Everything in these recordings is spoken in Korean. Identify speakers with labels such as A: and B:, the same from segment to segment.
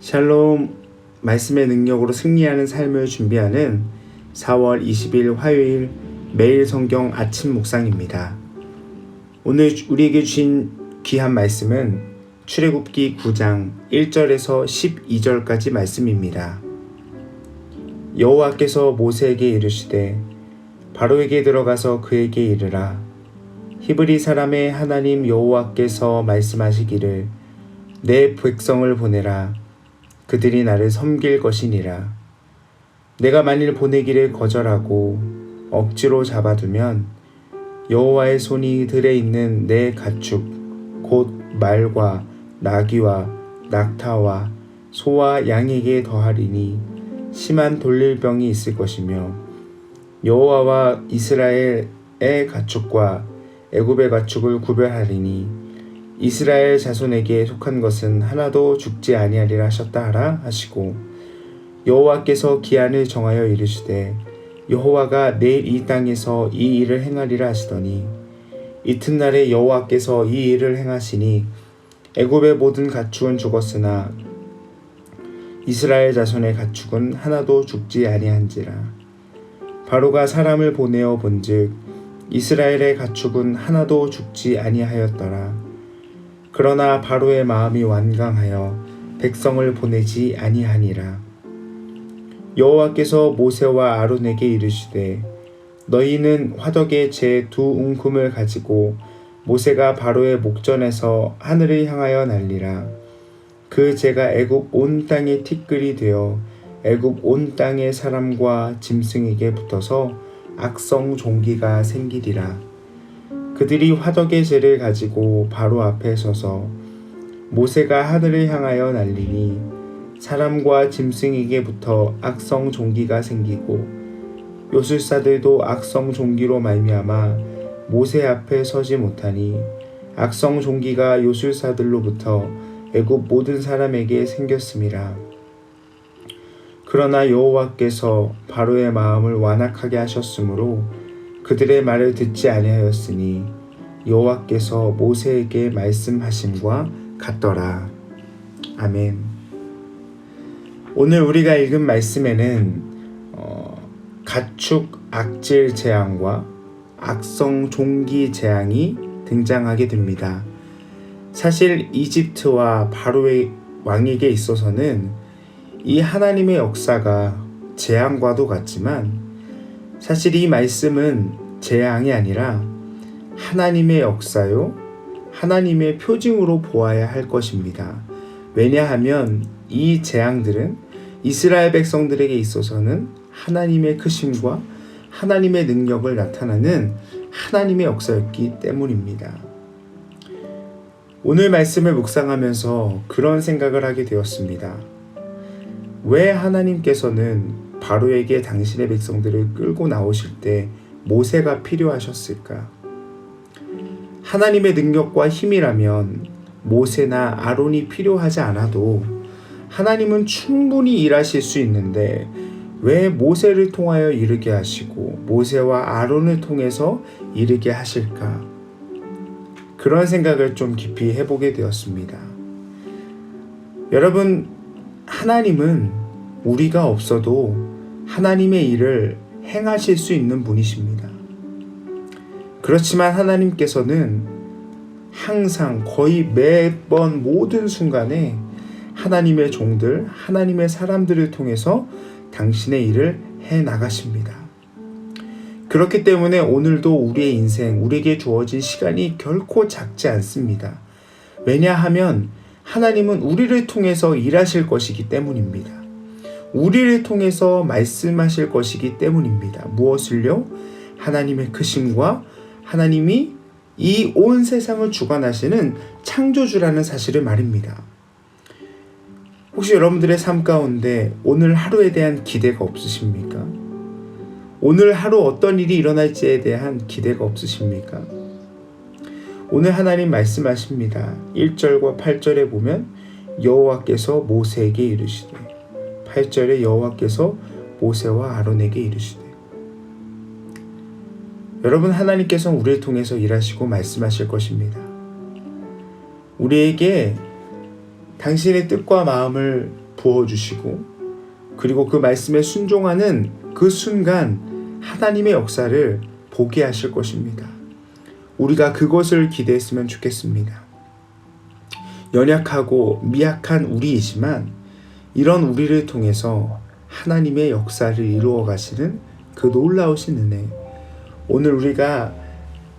A: 샬롬, 말씀의 능력으로 승리하는 삶을 준비하는 4월 20일 화요일 매일 성경 아침 묵상입니다. 오늘 우리에게 주신 귀한 말씀은 출애굽기 9장 1절에서 12절까지 말씀입니다. 여호와께서 모세에게 이르시되 바로에게 들어가서 그에게 이르라. 히브리 사람의 하나님 여호와께서 말씀하시기를 내 백성을 보내라. 그들이 나를 섬길 것이니라. 내가 만일 보내기를 거절하고 억지로 잡아두면 여호와의 손이 들에 있는 내 가축 곧 말과 나귀와 낙타와 소와 양에게 더하리니 심한 돌릴병이 있을 것이며 여호와와 이스라엘의 가축과 애굽의 가축을 구별하리니 이스라엘 자손에게 속한 것은 하나도 죽지 아니하리라 하셨다 하라 하시고 여호와께서 기한을 정하여 이르시되 여호와가 내일 이 땅에서 이 일을 행하리라 하시더니 이튿날에 여호와께서 이 일을 행하시니 애굽의 모든 가축은 죽었으나 이스라엘 자손의 가축은 하나도 죽지 아니한지라. 바로가 사람을 보내어 본즉 이스라엘의 가축은 하나도 죽지 아니하였더라. 그러나 바로의 마음이 완강하여 백성을 보내지 아니하니라. 여호와께서 모세와 아론에게 이르시되 너희는 화덕에 제 두 웅큼을 가지고 모세가 바로의 목전에서 하늘을 향하여 날리라. 그 재가 애굽 온 땅의 티끌이 되어 애굽 온 땅의 사람과 짐승에게 붙어서 악성 종기가 생기리라. 그들이 화덕의 재를 가지고 바로 앞에 서서 모세가 하늘을 향하여 날리니 사람과 짐승에게 붙어 악성 종기가 생기고 요술사들도 악성 종기로 말미암아 모세 앞에 서지 못하니 악성 종기가 요술사들로부터 애굽 모든 사람에게 생겼음이라. 그러나 여호와께서 바로의 마음을 완악하게 하셨으므로 그들의 말을 듣지 아니하였으니 여호와께서 모세에게 말씀하심과 같더라. 아멘. 오늘 우리가 읽은 말씀에는 가축 악질 재앙과 악성 종기 재앙이 등장하게 됩니다. 사실 이집트와 바로의 왕에게 있어서는 이 하나님의 역사가 재앙과도 같지만 사실 이 말씀은 재앙이 아니라 하나님의 역사요, 하나님의 표징으로 보아야 할 것입니다. 왜냐하면 이 재앙들은 이스라엘 백성들에게 있어서는 하나님의 크심과 하나님의 능력을 나타나는 하나님의 역사였기 때문입니다. 오늘 말씀을 묵상하면서 그런 생각을 하게 되었습니다. 왜 하나님께서는 바로에게 당신의 백성들을 끌고 나오실 때 모세가 필요하셨을까? 하나님의 능력과 힘이라면 모세나 아론이 필요하지 않아도 하나님은 충분히 일하실 수 있는데 왜 모세를 통하여 이르게 하시고 모세와 아론을 통해서 이르게 하실까? 그런 생각을 좀 깊이 해보게 되었습니다. 여러분, 하나님은 우리가 없어도 하나님의 일을 행하실 수 있는 분이십니다. 그렇지만 하나님께서는 항상 거의 매번 모든 순간에 하나님의 종들, 하나님의 사람들을 통해서 당신의 일을 해 나가십니다. 그렇기 때문에 오늘도 우리의 인생, 우리에게 주어진 시간이 결코 작지 않습니다. 왜냐하면 하나님은 우리를 통해서 일하실 것이기 때문입니다. 우리를 통해서 말씀하실 것이기 때문입니다. 무엇을요? 하나님의 크심과 하나님이 이 온 세상을 주관하시는 창조주라는 사실을 말입니다. 혹시 여러분들의 삶 가운데 오늘 하루에 대한 기대가 없으십니까? 오늘 하루 어떤 일이 일어날지에 대한 기대가 없으십니까? 오늘 하나님 말씀하십니다. 1절과 8절에 보면 여호와께서 모세에게 이르시되 8절에 여호와께서 모세와 아론에게 이르시되 여러분, 하나님께서는 우리를 통해서 일하시고 말씀하실 것입니다. 우리에게 당신의 뜻과 마음을 부어주시고 그리고 그 말씀에 순종하는 그 순간 하나님의 역사를 보게 하실 것입니다. 우리가 그것을 기대했으면 좋겠습니다. 연약하고 미약한 우리이지만 이런 우리를 통해서 하나님의 역사를 이루어 가시는 그 놀라우신 은혜, 오늘 우리가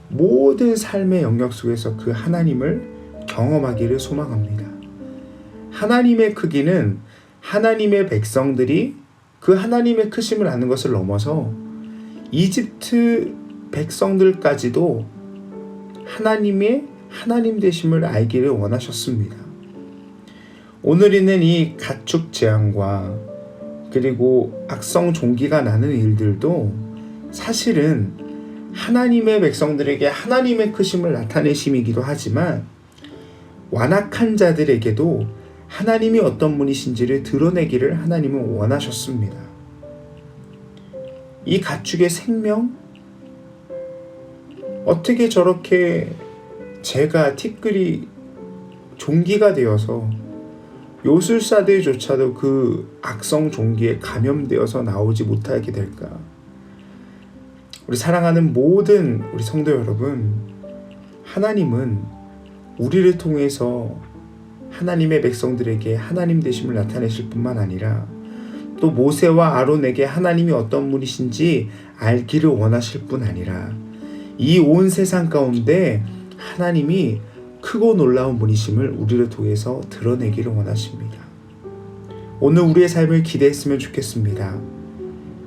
A: 모든 삶의 영역 속에서 그 하나님을 경험하기를 소망합니다. 하나님의 크기는 하나님의 백성들이 그 하나님의 크심을 아는 것을 넘어서 이집트 백성들까지도 하나님의 하나님 되심을 알기를 원하셨습니다. 오늘 있는 이 가축 재앙과 그리고 악성 종기가 나는 일들도 사실은 하나님의 백성들에게 하나님의 크심을 나타내심이기도 하지만 완악한 자들에게도 하나님이 어떤 분이신지를 드러내기를 하나님은 원하셨습니다. 이 가축의 생명, 어떻게 저렇게 재가 티끌이 종기가 되어서 요술사들조차도 그 악성 종기에 감염되어서 나오지 못하게 될까? 우리 사랑하는 모든 우리 성도 여러분, 하나님은 우리를 통해서 하나님의 백성들에게 하나님 되심을 나타내실 뿐만 아니라 또 모세와 아론에게 하나님이 어떤 분이신지 알기를 원하실 뿐 아니라 이 온 세상 가운데 하나님이 크고 놀라운 분이심을 우리를 통해서 드러내기를 원하십니다. 오늘 우리의 삶을 기대했으면 좋겠습니다.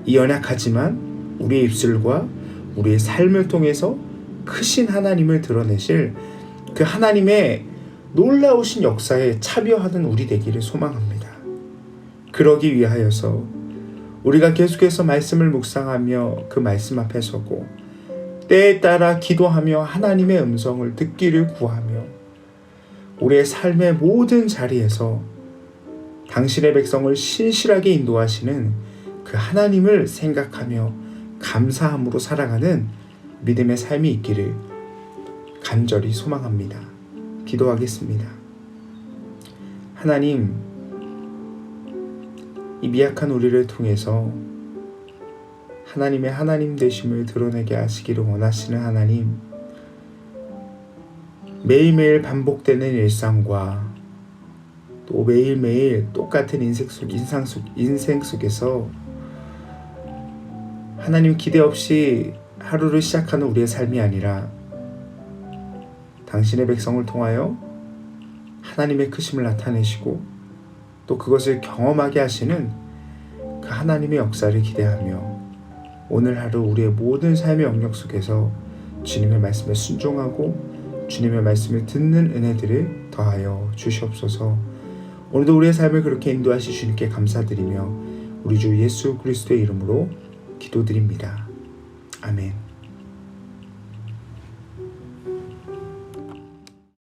A: 이 연약하지만 우리의 입술과 우리의 삶을 통해서 크신 하나님을 드러내실 그 하나님의 놀라우신 역사에 참여하는 우리 되기를 소망합니다. 그러기 위하여서 우리가 계속해서 말씀을 묵상하며 그 말씀 앞에 서고 때에 따라 기도하며 하나님의 음성을 듣기를 구하며 우리의 삶의 모든 자리에서 당신의 백성을 신실하게 인도하시는 그 하나님을 생각하며 감사함으로 살아가는 믿음의 삶이 있기를 간절히 소망합니다. 기도하겠습니다. 하나님, 이 미약한 우리를 통해서 하나님의 하나님 되심을 드러내게 하시기를 원하시는 하나님, 매일매일 반복되는 일상과 또 매일매일 똑같은 인생 속에서 하나님 기대 없이 하루를 시작하는 우리의 삶이 아니라 당신의 백성을 통하여 하나님의 크심을 나타내시고 또 그것을 경험하게 하시는 그 하나님의 역사를 기대하며 오늘 하루 우리의 모든 삶의 영역 속에서 주님의 말씀에 순종하고 주님의 말씀을 듣는 은혜들을 더하여 주시옵소서. 오늘도 우리의 삶을 그렇게 인도하시 주님께 감사드리며 우리 주 예수 그리스도의 이름으로 기도드립니다. 아멘.